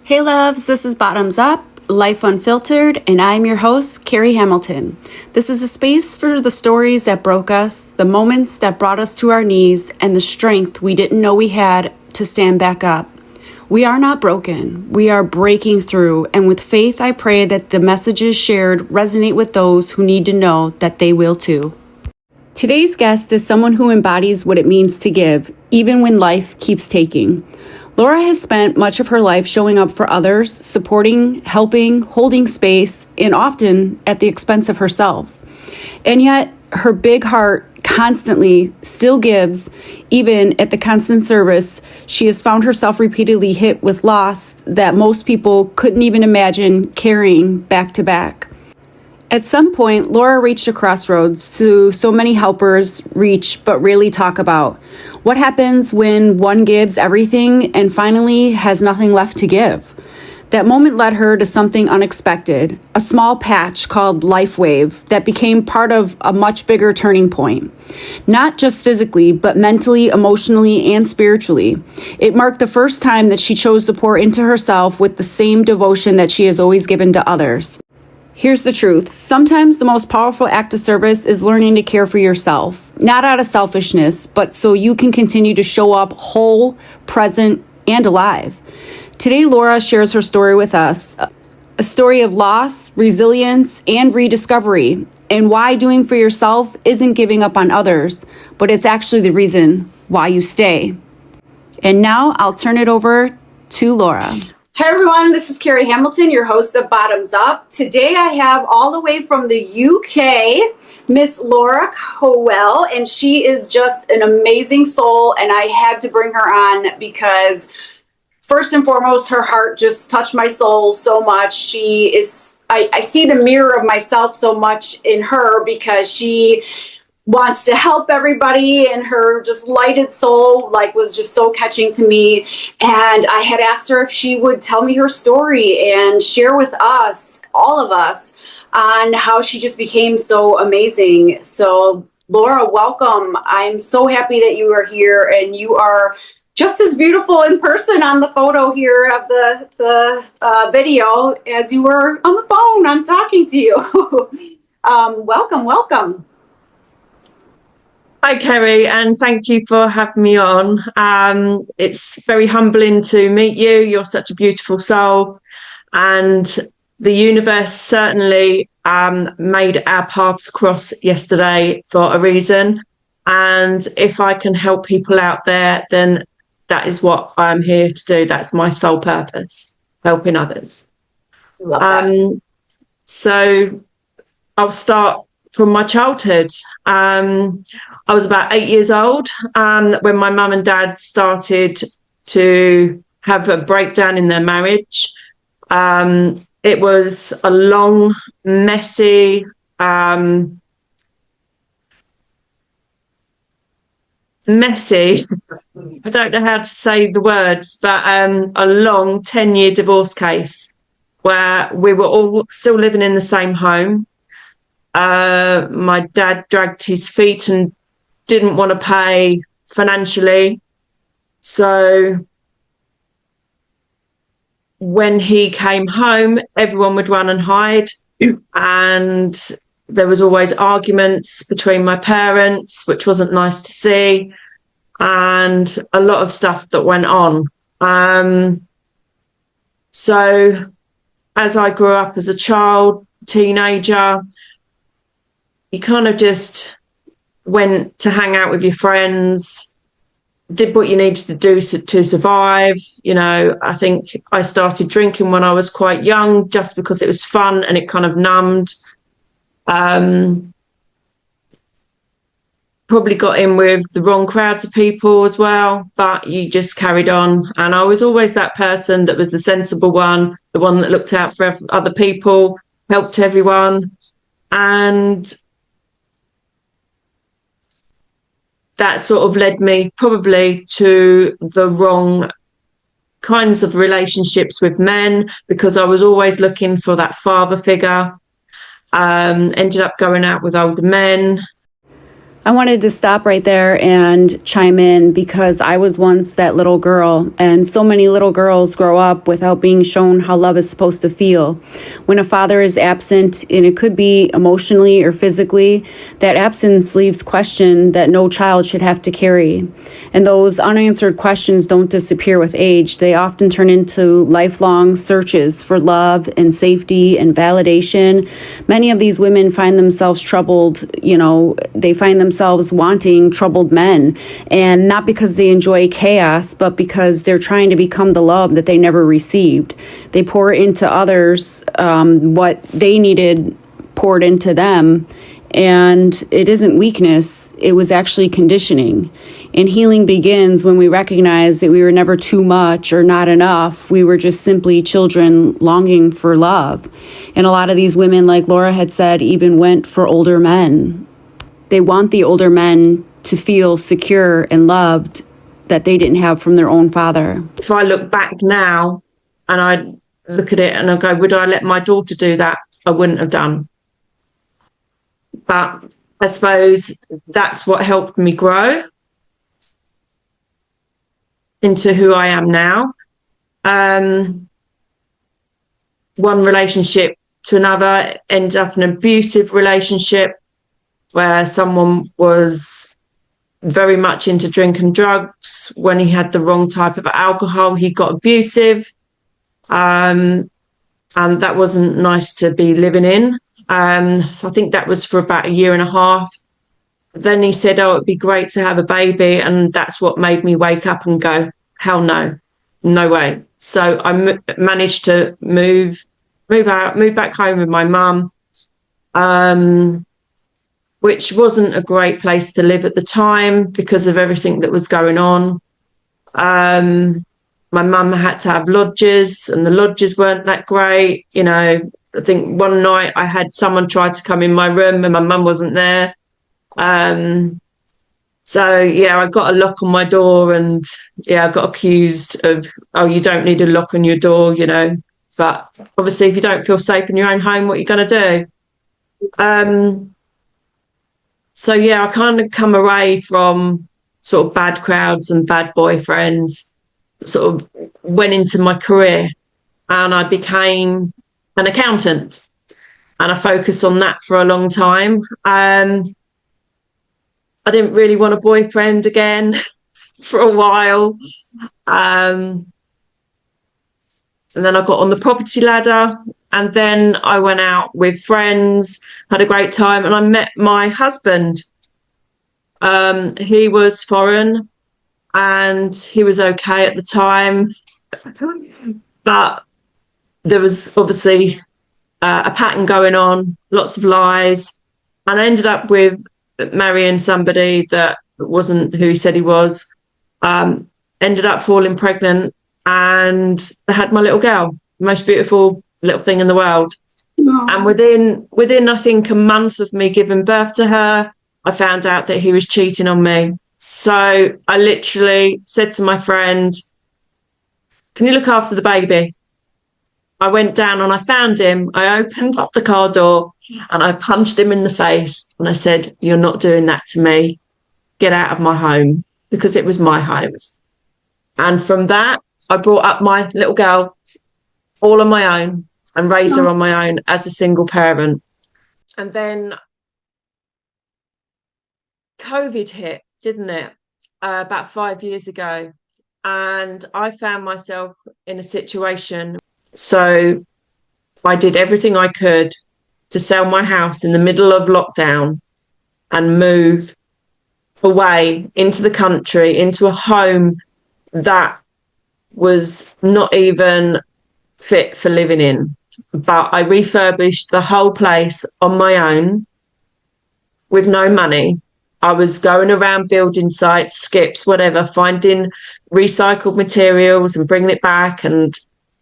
Hey loves, this is Bottoms Up, Life Unfiltered, and I'm your host, Carrie Hamilton. This is a space for the stories that broke us, the moments that brought us to our knees, and the strength we didn't know we had to stand back up. We are not broken. We are breaking through, and with faith, I pray that the messages shared resonate with those who need to know that they will too. Today's guest is someone who embodies what it means to give, even when life keeps taking. Laura has spent much of her life showing up for others, supporting, helping, holding space, and often at the expense of herself. And yet, her big heart constantly still gives, even at the constant service. She has found herself repeatedly hit with loss that most people couldn't even imagine carrying back to back. At some point, Laura reached a crossroads so many helpers reach but rarely talk about. What happens when one gives everything and finally has nothing left to give? That moment led her to something unexpected, a small patch called LifeWave that became part of a much bigger turning point. Not just physically, but mentally, emotionally, and spiritually. It marked the first time that she chose to pour into herself with the same devotion that she has always given to others. Here's the truth. Sometimes the most powerful act of service is learning to care for yourself, not out of selfishness, but so you can continue to show up whole, present, and alive. Today, Laura shares her story with us, a story of loss, resilience, and rediscovery, and why doing for yourself isn't giving up on others, but it's actually the reason why you stay. And now I'll turn it over to Laura. Hi everyone, this is Carrie Hamilton, your host of Bottoms Up. Today I have all the way from the UK, Miss Laura Cowell, and she is just an amazing soul, and I had to bring her on because first and foremost, her heart just touched my soul so much. I see the mirror of myself so much in her because she wants to help everybody, and her just lighted soul was just so catching to me. And I had asked her if she would tell me her story and share with us, all of us, on how she just became so amazing. So Laura, welcome. I'm so happy that you are here, and you are just as beautiful in person on the photo here of the video as you were on the phone. I'm talking to you. Welcome. Hi, Kerry, and thank you for having me on. It's very humbling to meet you. You're such a beautiful soul, and the universe certainly made our paths cross yesterday for a reason. And if I can help people out there, then that is what I'm here to do. That's my sole purpose, helping others. Love that. So I'll start from my childhood. I was about 8 years old when my mum and dad started to have a breakdown in their marriage. It was a long, messy, I don't know how to say the words, but a long 10-year divorce case where we were all still living in the same home. My dad dragged his feet and didn't want to pay financially. So when he came home, everyone would run and hide. And there was always arguments between my parents, which wasn't nice to see, and a lot of stuff that went on. So as I grew up as a child, teenager, you kind of just went to hang out with your friends, did what you needed to do to survive. You know, I think I started drinking when I was quite young just because it was fun and it kind of numbed. Probably got in with the wrong crowds of people as well, but you just carried on. And I was always that person that was the sensible one, the one that looked out for other people, helped everyone. And that sort of led me probably to the wrong kinds of relationships with men, because I was always looking for that father figure. Ended up going out with older men. I wanted to stop right there and chime in because I was once that little girl, and so many little girls grow up without being shown how love is supposed to feel. When a father is absent, and it could be emotionally or physically, that absence leaves question that no child should have to carry. And those unanswered questions don't disappear with age. They often turn into lifelong searches for love and safety and validation. Many of these women find themselves troubled, they find themselves wanting troubled men, and not because they enjoy chaos, but because they're trying to become the love that they never received. They pour into others what they needed poured into them, and it isn't weakness, it was actually conditioning. And healing begins when we recognize that we were never too much or not enough. We were just simply children longing for love. And a lot of these women, like Laura had said, even went for older men. They want the older men to feel secure and loved that they didn't have from their own father. If I look back now and I look at it and I go, would I let my daughter do that? I wouldn't have done. But I suppose that's what helped me grow into who I am now. One relationship to another, ended up in an abusive relationship where someone was very much into drink and drugs. When he had the wrong type of alcohol, he got abusive. And that wasn't nice to be living in. So I think that was for about 1.5 years. Then he said, it'd be great to have a baby. And that's what made me wake up and go, hell no, no way. So I managed to move back home with my mum, which wasn't a great place to live at the time because of everything that was going on. My mum had to have lodgers, and the lodgers weren't that great. I think one night I had someone try to come in my room and my mum wasn't there. I got a lock on my door, and I got accused of, you don't need a lock on your door, but obviously if you don't feel safe in your own home, what are you going to do? I kind of come away from sort of bad crowds and bad boyfriends, sort of went into my career, and I became an accountant, and I focused on that for a long time. I didn't really want a boyfriend again for a while. And then I got on the property ladder, and then I went out with friends, had a great time, and I met my husband. He was foreign and he was okay at the time, but there was obviously a pattern going on, lots of lies, and I ended up with marrying somebody that wasn't who he said he was. Ended up falling pregnant, and I had my little girl, the most beautiful little thing in the world. Aww. And within I think a month of me giving birth to her, I found out that he was cheating on me. So I literally said to my friend, can you look after the baby? I went down and I found him. I opened up the car door and I punched him in the face, and I said, you're not doing that to me. Get out of my home, because it was my home. And from that, I brought up my little girl all on my own and raised her on my own as a single parent. And then COVID hit, didn't it? About 5 years ago. And I found myself in a situation. So I did everything I could to sell my house in the middle of lockdown and move away into the country, into a home that was not even fit for living in. But I refurbished the whole place on my own with no money. I was going around building sites, skips, whatever, finding recycled materials and bringing it back and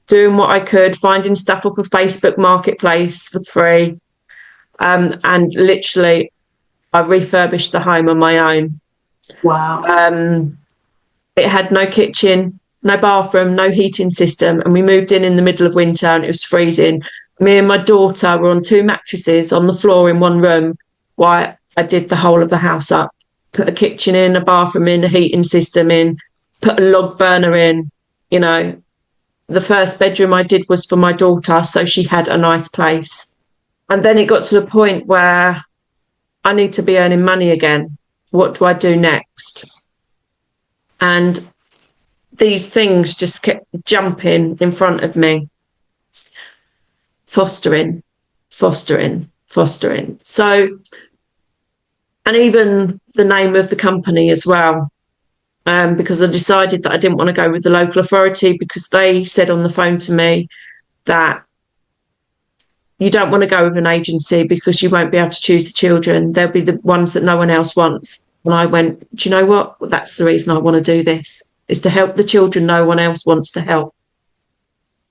doing what I could, finding stuff up a Facebook marketplace for free. And literally, I refurbished the home on my own. Wow. It had no kitchen, no bathroom, no heating system. And we moved in the middle of winter and it was freezing. Me and my daughter were on 2 mattresses on the floor in one room while I did the whole of the house up, put a kitchen in, a bathroom in, a heating system in, put a log burner in. You know, the first bedroom I did was for my daughter, so she had a nice place. And then it got to the point where I need to be earning money again. What do I do next? And these things just kept jumping in front of me. Fostering. So, and even the name of the company as well, because I decided that I didn't want to go with the local authority, because they said on the phone to me that you don't want to go with an agency because you won't be able to choose the children. They'll be the ones that no one else wants. And I went, do you know what? Well, that's the reason I want to do this, is to help the children no one else wants to help.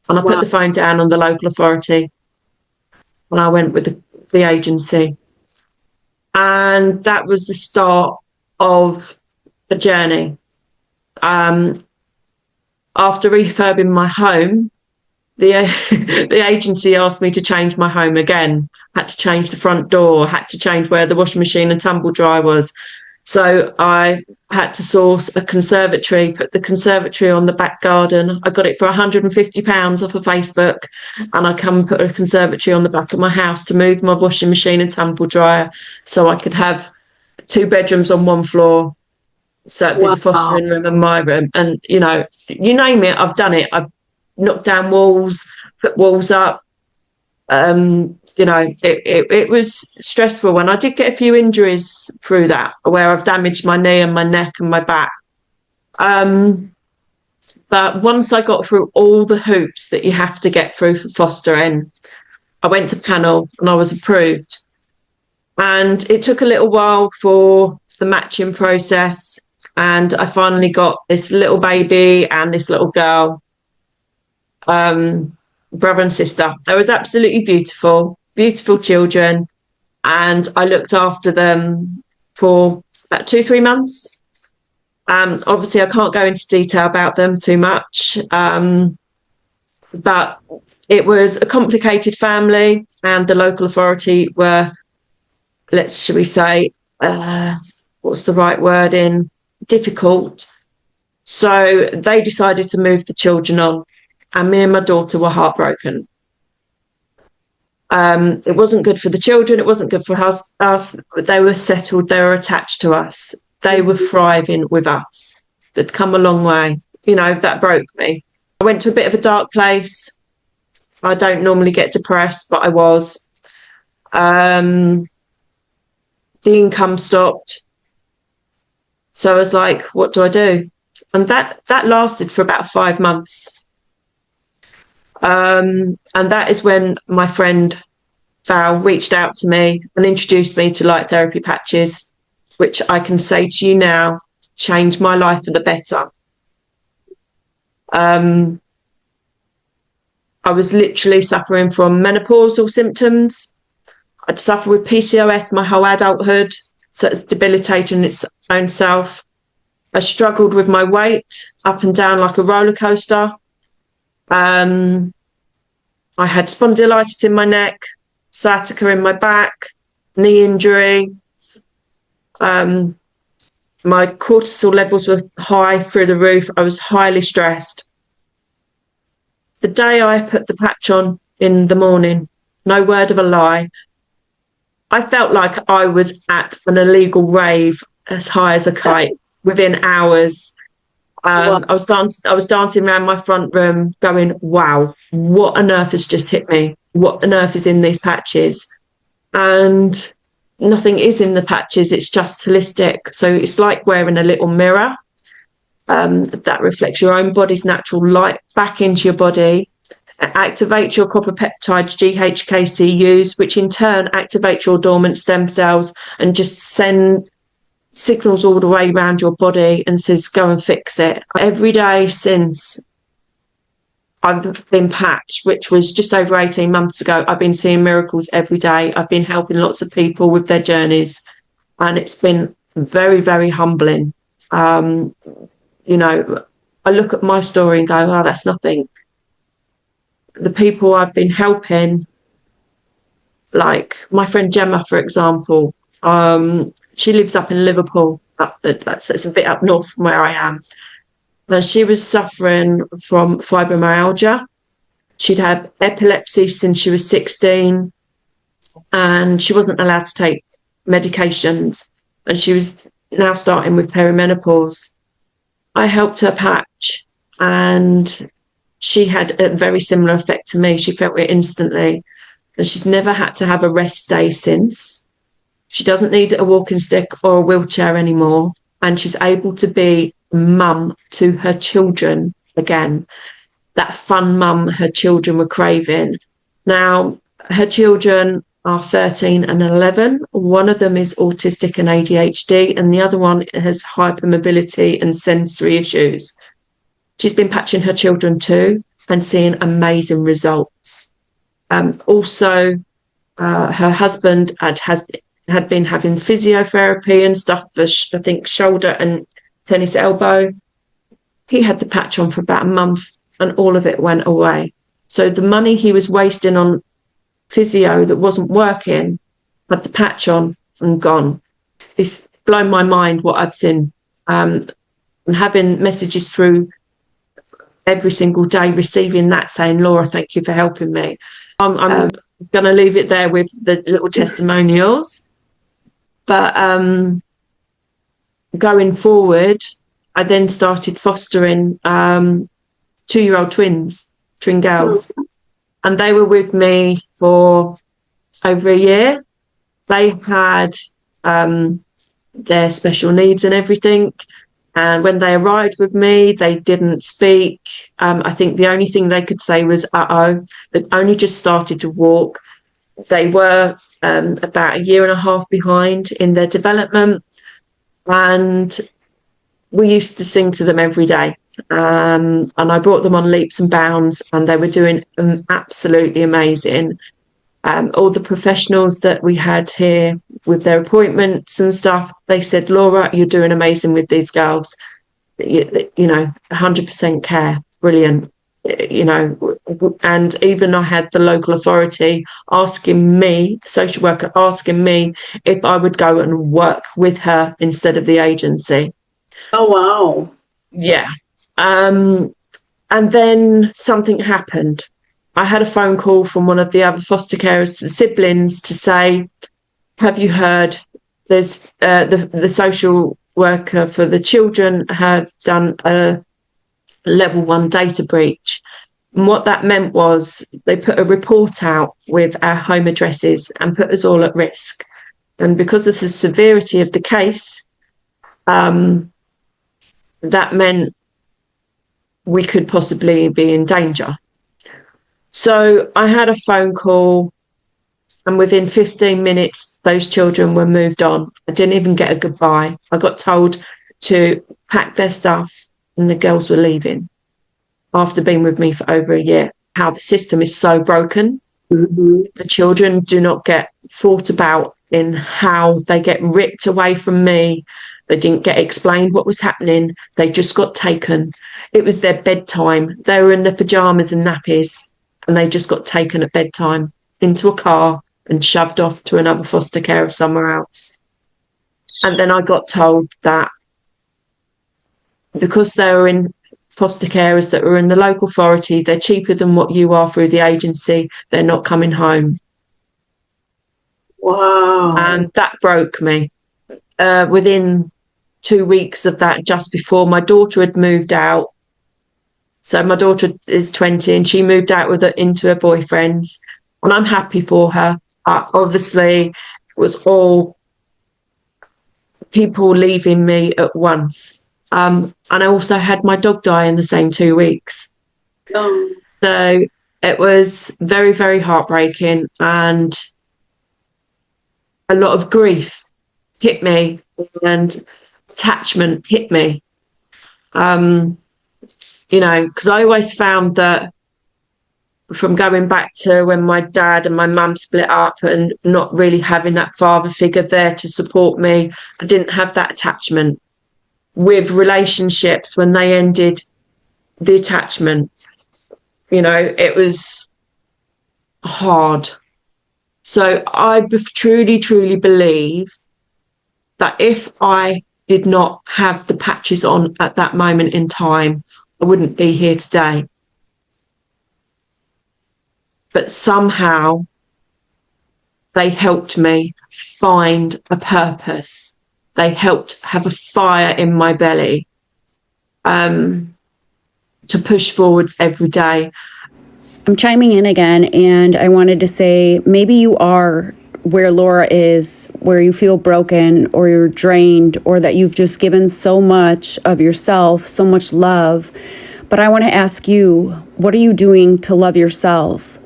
And I put the phone down on the local authority and I went with the agency. And that was the start of a journey. After refurbing my home, the agency asked me to change my home again. Had to change the front door, had to change where the washing machine and tumble dryer was. So I had to source a conservatory, put the conservatory on the back garden. I got it for £150 off of Facebook, and I come and put a conservatory on the back of my house to move my washing machine and tumble dryer, so I could have 2 bedrooms on one floor. So it'd be the fostering room and my room. And, you know, you name it, I've done it. I've knocked down walls, put walls up. You know, it was stressful, and I did get a few injuries through that, where I've damaged my knee and my neck and my back. But once I got through all the hoops that you have to get through for fostering, I went to panel and I was approved. And it took a little while for the matching process, and I finally got this little baby and this little girl, brother and sister. They was absolutely beautiful children, and I looked after them for about 2-3 months. Obviously I can't go into detail about them too much, but it was a complicated family, and the local authority were, shall we say, what's the right word in, difficult. So they decided to move the children on, and me and my daughter were heartbroken. It wasn't good for the children. It wasn't good for us. They were settled. They were attached to us. They were thriving with us. They'd come a long way. You know, that broke me. I went to a bit of a dark place. I don't normally get depressed, but I was. The income stopped. So I was like, what do I do? And that lasted for about 5 months. And that is when my friend Val reached out to me and introduced me to light therapy patches, which I can say to you now changed my life for the better. I was literally suffering from menopausal symptoms. I'd suffered with PCOS my whole adulthood, so it's debilitating in its own self. I struggled with my weight up and down like a roller coaster. I had spondylitis in my neck, sciatica in my back, knee injury. My cortisol levels were high through the roof. I was highly stressed. The day I put the patch on in the morning, no word of a lie, I felt like I was at an illegal rave as high as a kite within hours. I was dancing around my front room going, wow, what on earth has just hit me? What on earth is in these patches? And nothing is in the patches. It's just holistic. So it's like wearing a little mirror that reflects your own body's natural light back into your body. It activates your copper peptides, GHKCUs, which in turn activate your dormant stem cells and just send signals all the way around your body and says, go and fix it. Every day since I've been patched, which was just over 18 months ago, I've been seeing miracles every day. I've been helping lots of people with their journeys, and it's been very, very humbling. You know, I look at my story and go, oh, that's nothing. The people I've been helping, like my friend Gemma, for example, She lives up in Liverpool. It's a bit up north from where I am. And she was suffering from fibromyalgia. She'd had epilepsy since she was 16, and she wasn't allowed to take medications. And she was now starting with perimenopause. I helped her patch, and she had a very similar effect to me. She felt it instantly. And she's never had to have a rest day since. She doesn't need a walking stick or a wheelchair anymore. And she's able to be mum to her children again. That fun mum her children were craving. Now, her children are 13 and 11. One of them is autistic and ADHD, and the other one has hypermobility and sensory issues. She's been patching her children too and seeing amazing results. Also, her husband had been having physiotherapy and stuff for, I think, shoulder and tennis elbow. He had the patch on for about a month, and all of it went away. So the money he was wasting on physio that wasn't working had the patch on and gone. It's blown my mind what I've seen. And having messages through every single day, receiving that saying, Laura, thank you for helping me. I'm going to leave it there with the little testimonials. But going forward, I then started fostering 2-year-old twin girls. And they were with me for over a year. They had their special needs and everything. And when they arrived with me, they didn't speak. I think the only thing they could say was, uh-oh. They'd only just started to walk. They were about a year and a half behind in their development. And we used to sing to them every day. And I brought them on leaps and bounds, and they were doing absolutely amazing. All the professionals that we had here with their appointments and stuff, they said, Laura, you're doing amazing with these girls. You know, 100% care, brilliant. You know, and even I had the local authority asking me, the social worker asking me if I would go and work with her instead of the agency. Oh, wow. Yeah. And then something happened. I had a phone call from one of the other foster carers to the siblings to say, have you heard there's the social worker for the children have done a level 1 data breach. And what that meant was they put a report out with our home addresses and put us all at risk. And because of the severity of the case, that meant we could possibly be in danger. So I had a phone call, and within 15 minutes, those children were moved on. I didn't even get a goodbye. I got told to pack their stuff, and the girls were leaving after being with me for over a year. How the system is so broken. Mm-hmm. The children do not get thought about in how they get ripped away from me. They didn't get explained what was happening. They just got taken. It was their bedtime. They were in their pajamas and nappies, and they just got taken at bedtime into a car and shoved off to another foster carer somewhere else. And then I got told that because they were in foster carers that were in the local authority, they're cheaper than what you are through the agency, they're not coming home. Wow. And that broke me. Within 2 weeks of that, just before my daughter had moved out. So my daughter is 20 and she moved out into her boyfriend's, and I'm happy for her. Obviously, it was all people leaving me at once. And I also had my dog die in the same 2 weeks. Oh. So it was very, very heartbreaking, and a lot of grief hit me and attachment hit me. You know, because I always found that from going back to when my dad and my mum split up and not really having that father figure there to support me, I didn't have that attachment. With relationships, when they ended, the attachment, you know, it was hard. So I truly, truly believe that if I did not have the patches on at that moment in time, I wouldn't be here today. But somehow they helped me find a purpose. They helped have a fire in my belly to push forwards every day. I'm chiming in again, and I wanted to say maybe you are where Laura is, where you feel broken or you're drained, or that you've just given so much of yourself, so much love. But I want to ask you, what are you doing to love yourself?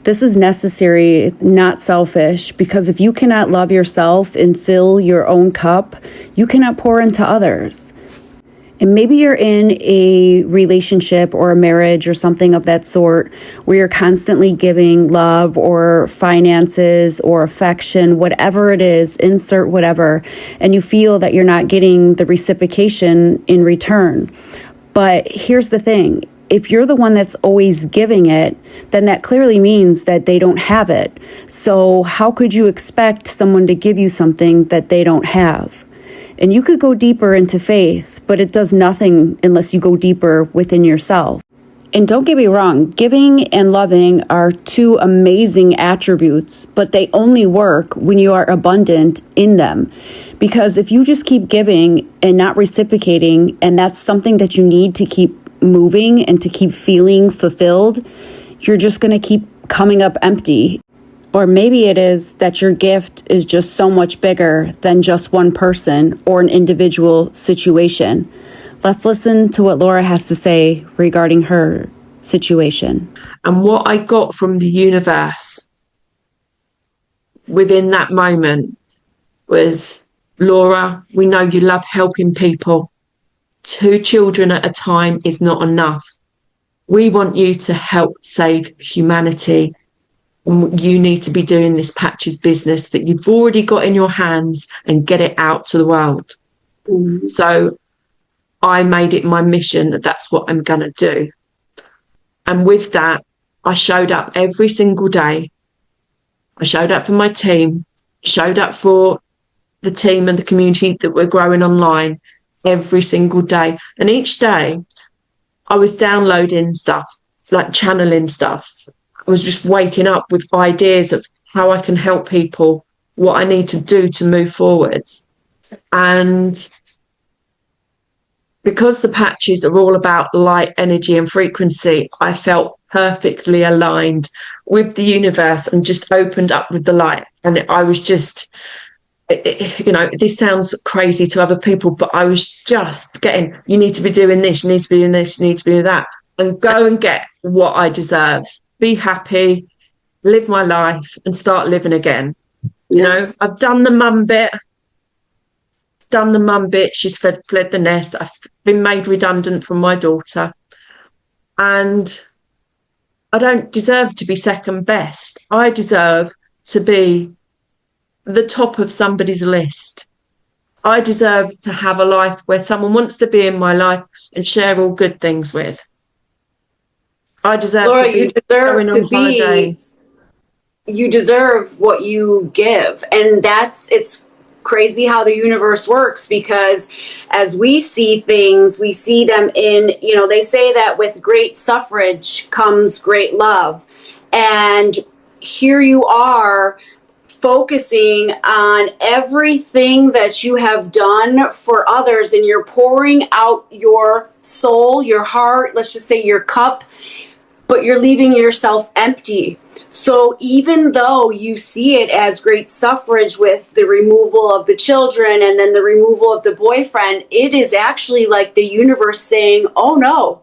This is necessary, not selfish, because if you cannot love yourself and fill your own cup, you cannot pour into others. And maybe you're in a relationship or a marriage or something of that sort where you're constantly giving love or finances or affection, whatever it is, insert whatever, and you feel that you're not getting the reciprocation in return. But here's the thing. If you're the one that's always giving it, then that clearly means that they don't have it. So how could you expect someone to give you something that they don't have? And you could go deeper into faith, but it does nothing unless you go deeper within yourself. And don't get me wrong, giving and loving are two amazing attributes, but they only work when you are abundant in them. Because if you just keep giving and not reciprocating, and that's something that you need to keep moving and to keep feeling fulfilled, you're just going to keep coming up empty. Or maybe it is that your gift is just so much bigger than just one person or an individual situation. Let's listen to what Laura has to say regarding her situation. And what I got from the universe within that moment was, Laura, we know you love helping people. 2 children at a time is not enough. We want you to help save humanity. And you need to be doing this patches business that you've already got in your hands and get it out to the world. So I made it my mission that that's what I'm going to do. And with that, I showed up every single day. I showed up for my team, showed up for the team and the community that we're growing online every single day. And each day I was downloading stuff, like channeling stuff. I was just waking up with ideas of how I can help people, what I need to do to move forwards. And because the patches are all about light, energy and frequency, I felt perfectly aligned with the universe and just opened up with the light. And I was just, this sounds crazy to other people, but I was just getting, you need to be doing this, you need to be doing this, you need to be doing that, and go and get what I deserve. Be happy, live my life and start living again. Yes. I've done the mum bit. She's fled the nest. I've been made redundant from my daughter. And I don't deserve to be second best. I deserve to be the top of somebody's list. I deserve to have a life where someone wants to be in my life and share all good things with. I deserve Laura, to be you deserve going to on be, holidays. you deserve what you give. And it's crazy how the universe works, because as we see things, we see them in, they say that with great suffrage comes great love. And here you are focusing on everything that you have done for others, and you're pouring out your soul, your heart, let's just say your cup, but you're leaving yourself empty. So even though you see it as great suffrage with the removal of the children and then the removal of the boyfriend, it is actually like the universe saying, oh no,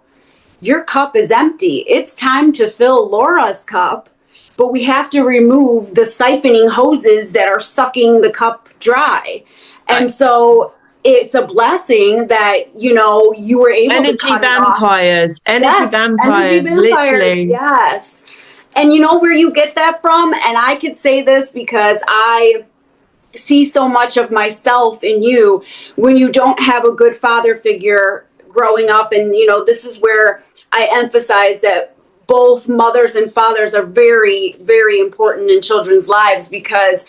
your cup is empty. It's time to fill Laura's cup, but we have to remove the siphoning hoses that are sucking the cup dry. And so it's a blessing that, you were able to cut vampires, it off. energy vampires, literally. Yes. And you know where you get that from? And I could say this because I see so much of myself in you when you don't have a good father figure growing up. And, this is where I emphasize that both mothers and fathers are very, very important in children's lives, because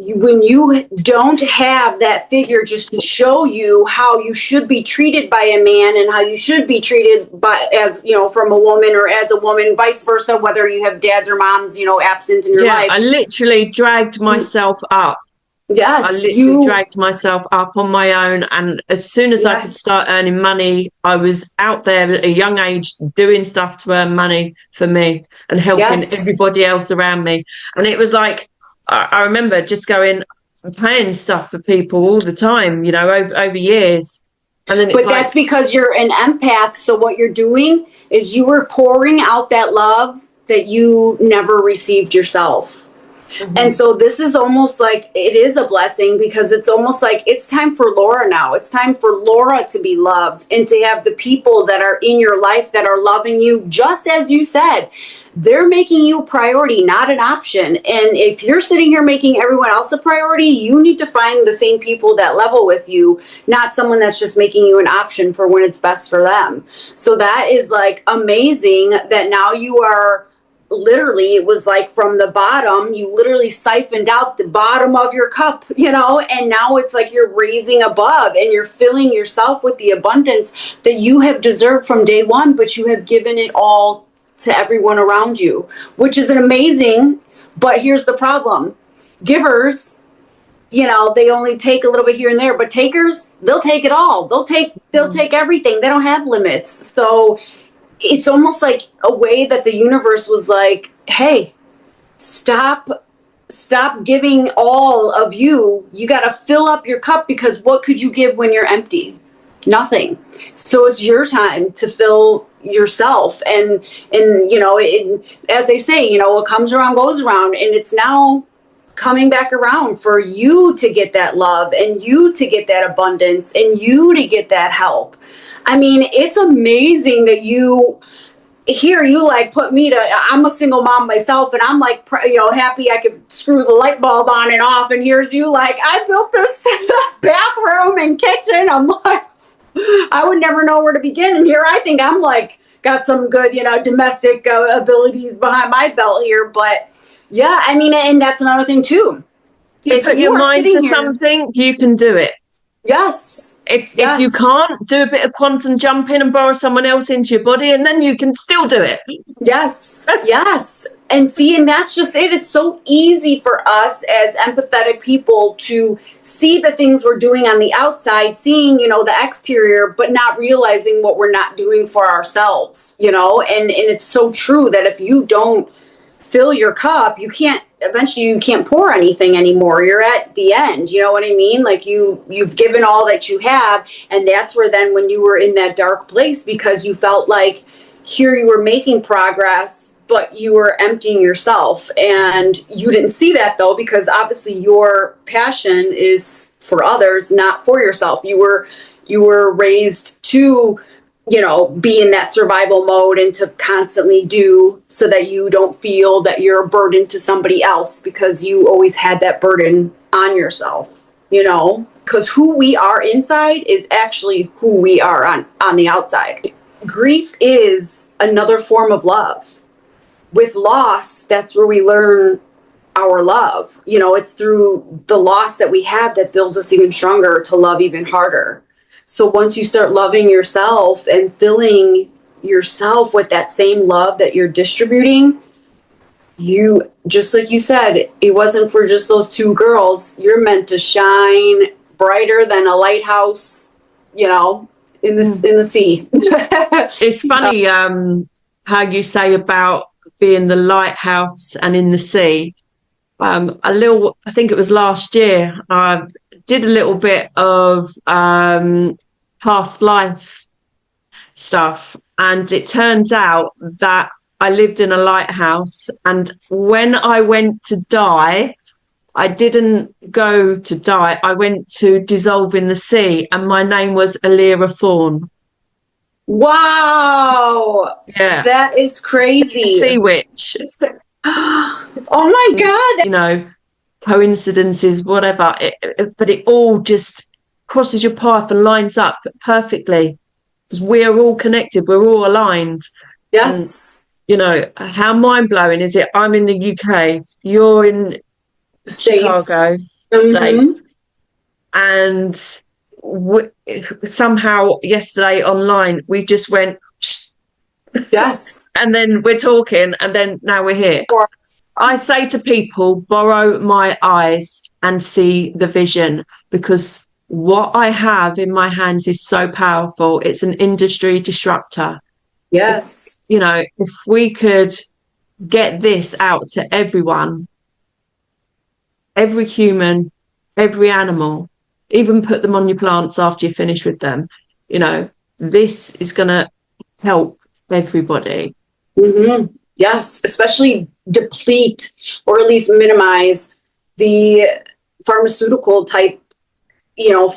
when you don't have that figure just to show you how you should be treated by a man and how you should be treated by, as you know, from a woman, or as a woman, vice versa, whether you have dads or moms, you know, absent in your life. I literally dragged myself up. Yes, I literally dragged myself up on my own, and as soon as I could start earning money, I was out there at a young age doing stuff to earn money for me and helping everybody else around me. And it was like, I remember just paying stuff for people all the time, you know, over years. And then it's that's because you're an empath. So what you're doing is you were pouring out that love that you never received yourself. Mm-hmm. And so this is almost like, it is a blessing, because it's almost like it's time for Laura now. It's time for Laura to be loved and to have the people that are in your life that are loving you, just as you said. They're making you a priority, not an option. And if you're sitting here making everyone else a priority, you need to find the same people that level with you, not someone that's just making you an option for when it's best for them. So that is like amazing that now you are literally, it was like from the bottom, you literally siphoned out the bottom of your cup, you know, and now it's like you're raising above and you're filling yourself with the abundance that you have deserved from day one, but you have given it all to everyone around you, which is an amazing. But here's the problem. Givers, you know, they only take a little bit here and there, but takers, they'll take it all. They'll take everything. They don't have limits. So it's almost like a way that the universe was like, hey, stop giving all of you. You got to fill up your cup, because what could you give when you're empty? Nothing. So it's your time to fill yourself. And you know, as they say, you know, what comes around goes around, and it's now coming back around for you to get that love and you to get that abundance and you to get that help. I mean, it's amazing that you like put me to, I'm a single mom myself, and I'm like, you know, happy I could screw the light bulb on and off. And here's you like, I built this bathroom and kitchen. I'm like, I would never know where to begin. And here I think I'm like, got some good, you know, domestic abilities behind my belt here. But yeah, I mean, and that's another thing too. You put your mind to something, you can do it. Yes. If you can't, do a bit of quantum jumping and borrow someone else into your body, and then you can still do it. Yes. Yes. And see, and that's just it. It's so easy for us as empathetic people to see the things we're doing on the outside, seeing, you know, the exterior, but not realizing what we're not doing for ourselves, you know, and it's so true that if you don't fill your cup, you can't pour anything anymore. You're at the end. You know what I mean? Like you've given all that you have. And that's where then when you were in that dark place, because you felt like here you were making progress, but you were emptying yourself. And you didn't see that though, because obviously your passion is for others, not for yourself. You were raised to, you know, be in that survival mode and to constantly do, so that you don't feel that you're a burden to somebody else, because you always had that burden on yourself, you know, because who we are inside is actually who we are on the outside. Grief is another form of love. With loss, that's where we learn our love. You know, it's through the loss that we have that builds us even stronger to love even harder. So once you start loving yourself and filling yourself with that same love that you're distributing, you, just like you said, it wasn't for just those two girls. You're meant to shine brighter than a lighthouse, you know, in the sea. It's funny how you say about being the lighthouse and in the sea. I think it was last year, I did a little bit of past life stuff, and it turns out that I lived in a lighthouse, and when I went to die, I didn't go to die, I went to dissolve in the sea, and my name was Alira Thorne. Wow. Yeah. That is crazy. Sea witch. Oh my God. You know, coincidences, whatever, but it all just crosses your path and lines up perfectly, because we're all connected, we're all aligned. Yes. And, you know, how mind-blowing is it? I'm in the UK, you're in Chicago Mm-hmm. States. And somehow yesterday online, we just went, Yes. and then we're talking, and then now we're here. I say to people, borrow my eyes and see the vision, because what I have in my hands is so powerful. It's an industry disruptor. Yes. If we could get this out to everyone, every human, every animal, even put them on your plants after you're finished with them, this is going to help everybody. Mm-hmm. Yes, especially deplete or at least minimize the pharmaceutical type,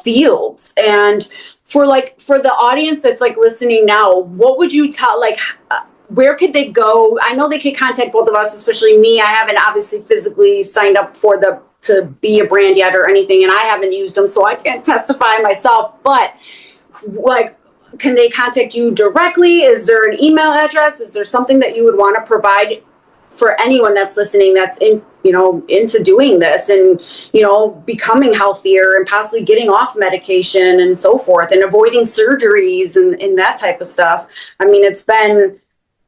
fields. And for the audience that's listening now, what would you tell, where could they go? I know they could contact both of us, especially me. I haven't obviously physically signed up to be a brand yet or anything, and I haven't used them, so I can't testify myself. But can they contact you directly? Is there an email address? Is there something that you would want to provide for anyone that's listening that's into doing this and, becoming healthier and possibly getting off medication and so forth and avoiding surgeries and that type of stuff? I mean,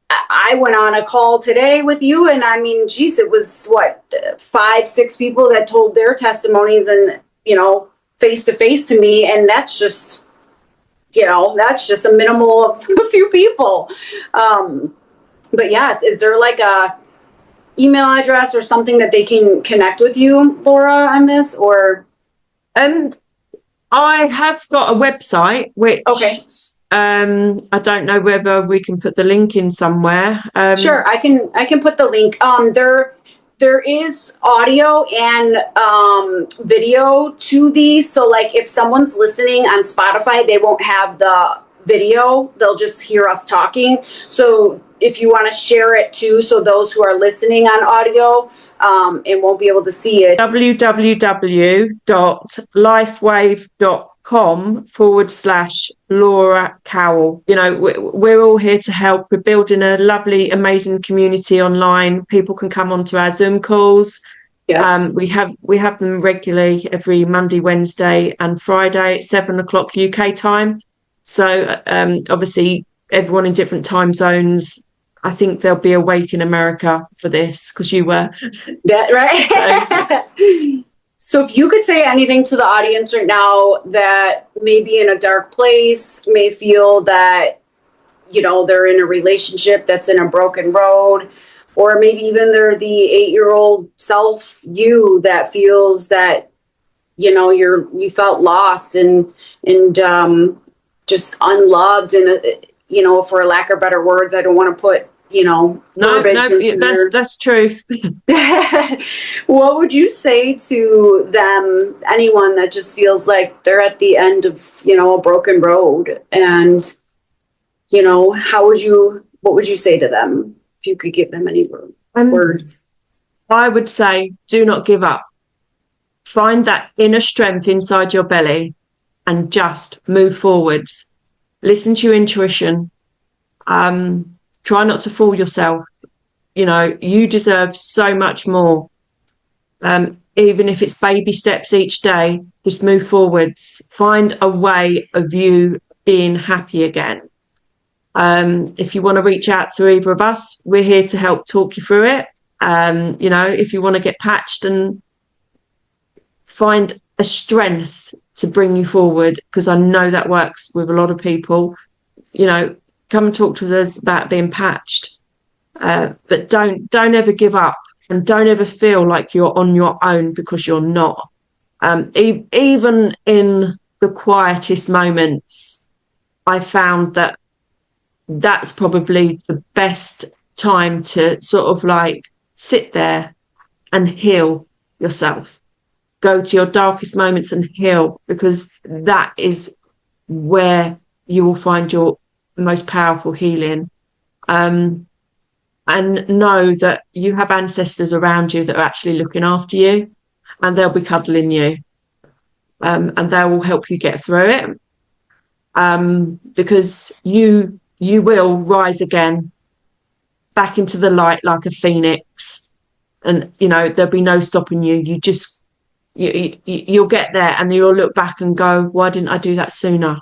I went on a call today with you, and I mean, geez, it was 5-6 people that told their testimonies and, face to face to me. And that's just a minimal of a few people. But yes, is there a email address or something that they can connect with you, Laura, on this? Or I have got a website, which I don't know whether we can put the link in somewhere. Sure, I can put the link. There is audio and video to these. So if someone's listening on Spotify, they won't have the video. They'll just hear us talking. So if you want to share it too, so those who are listening on audio and won't be able to see it. www.lifewave.com/Laura Cowell. We're all here to help. We're building a lovely, amazing community online. People can come onto our Zoom calls. Yes. We have them regularly every Monday, Wednesday, and Friday at 7:00 UK time. So obviously, everyone in different time zones. I think they'll be awake in America for this because you were. That right. So if you could say anything to the audience right now that may be in a dark place, may feel that, they're in a relationship that's in a broken road, or maybe even they're the 8-year-old self you that feels that, you felt lost and just unloved and, for lack of better words, I don't want to put, that's truth. What would you say to them, anyone that just feels like they're at the end of, a broken road? And, what would you say to them if you could give them any words? I would say, do not give up. Find that inner strength inside your belly and just move forwards. Listen to your intuition. Try not to fool yourself. You deserve so much more. Even if it's baby steps each day, just move forwards. Find a way of you being happy again. If you want to reach out to either of us, we're here to help talk you through it. If you want to get patched and find a strength to bring you forward, because I know that works with a lot of people, come and talk to us about being patched. But don't ever give up, and don't ever feel like you're on your own, because you're not. Even in the quietest moments, I found that that's probably the best time to sort of sit there and heal yourself. Go to your darkest moments and heal, because that is where you will find your most powerful healing. And know that you have ancestors around you that are actually looking after you, and they'll be cuddling you, and they will help you get through it, because you will rise again back into the light like a phoenix, and there'll be no stopping you. You'll get there, and you'll look back and go, why didn't I do that sooner?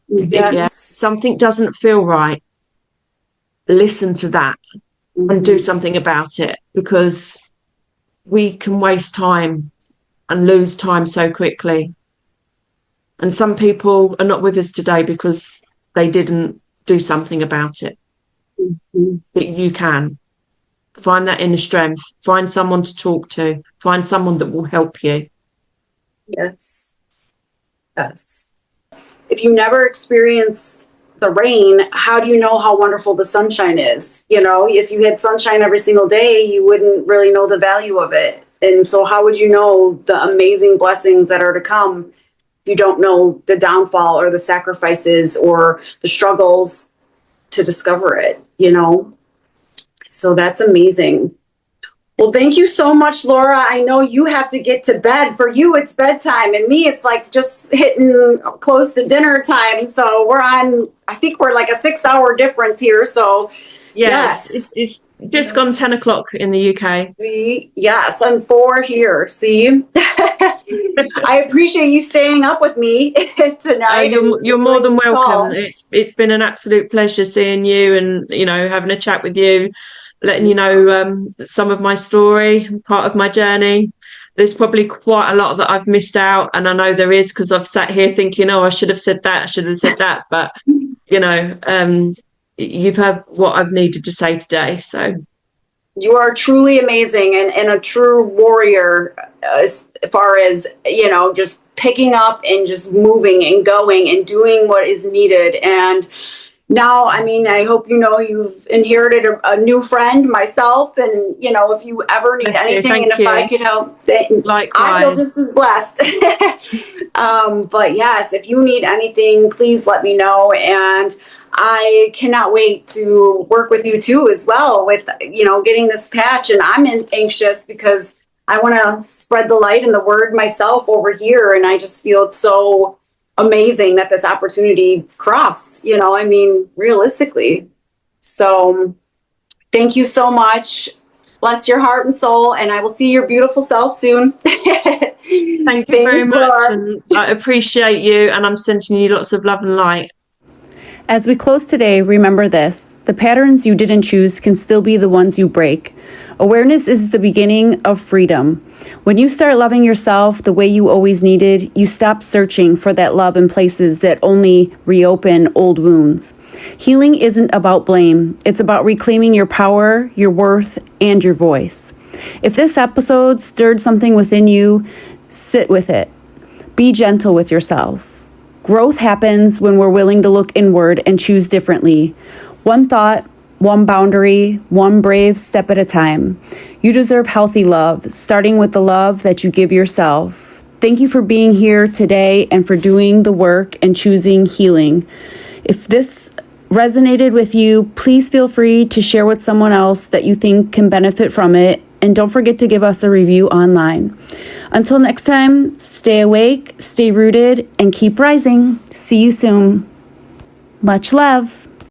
Yes. Yeah, something doesn't feel right, listen to that and do something about it, because we can waste time and lose time so quickly. And some people are not with us today because they didn't do something about it. But you can find that inner strength, find someone to talk to, find someone that will help you. Yes. If you never experienced the rain, how do you know how wonderful the sunshine is? If you had sunshine every single day, you wouldn't really know the value of it. And so how would you know the amazing blessings that are to come if you don't know the downfall or the sacrifices or the struggles to discover it, So that's amazing. Well, thank you so much, Laura. I know you have to get to bed. For you, it's bedtime, and me, it's like just hitting close to dinner time. So I think we're like a 6-hour difference here. So yes. It's just gone 10 o'clock in the UK. Yes, I'm 4 here. See, I appreciate you staying up with me tonight. You're more than welcome. It's been an absolute pleasure seeing you and having a chat with you, letting you know some of my story, part of my journey. There's probably quite a lot that I've missed out, and I know there is, because I've sat here thinking, I should have said that, but you've heard what I've needed to say today. So you are truly amazing and a true warrior as far as, just picking up and just moving and going and doing what is needed. And now, I hope you've inherited a new friend, myself, and if you ever need anything, and if I could help, likewise. I feel this is blessed. But yes, if you need anything, please let me know, and I cannot wait to work with you too as well with getting this patch. And I'm anxious because I want to spread the light and the word myself over here, and I just feel it's so amazing that this opportunity crossed, realistically. So thank you so much. Bless your heart and soul, and I will see your beautiful self soon. Thank you very much. And I appreciate you, and I'm sending you lots of love and light. As we close today, remember this: the patterns you didn't choose can still be the ones you break. Awareness is the beginning of freedom. When you start loving yourself the way you always needed, you stop searching for that love in places that only reopen old wounds. Healing isn't about blame. It's about reclaiming your power, your worth, and your voice. If this episode stirred something within you, sit with it. Be gentle with yourself. Growth happens when we're willing to look inward and choose differently. One thought, one boundary, one brave step at a time. You deserve healthy love, starting with the love that you give yourself. Thank you for being here today and for doing the work and choosing healing. If this resonated with you, please feel free to share with someone else that you think can benefit from it. And don't forget to give us a review online. Until next time, stay awake, stay rooted, and keep rising. See you soon. Much love.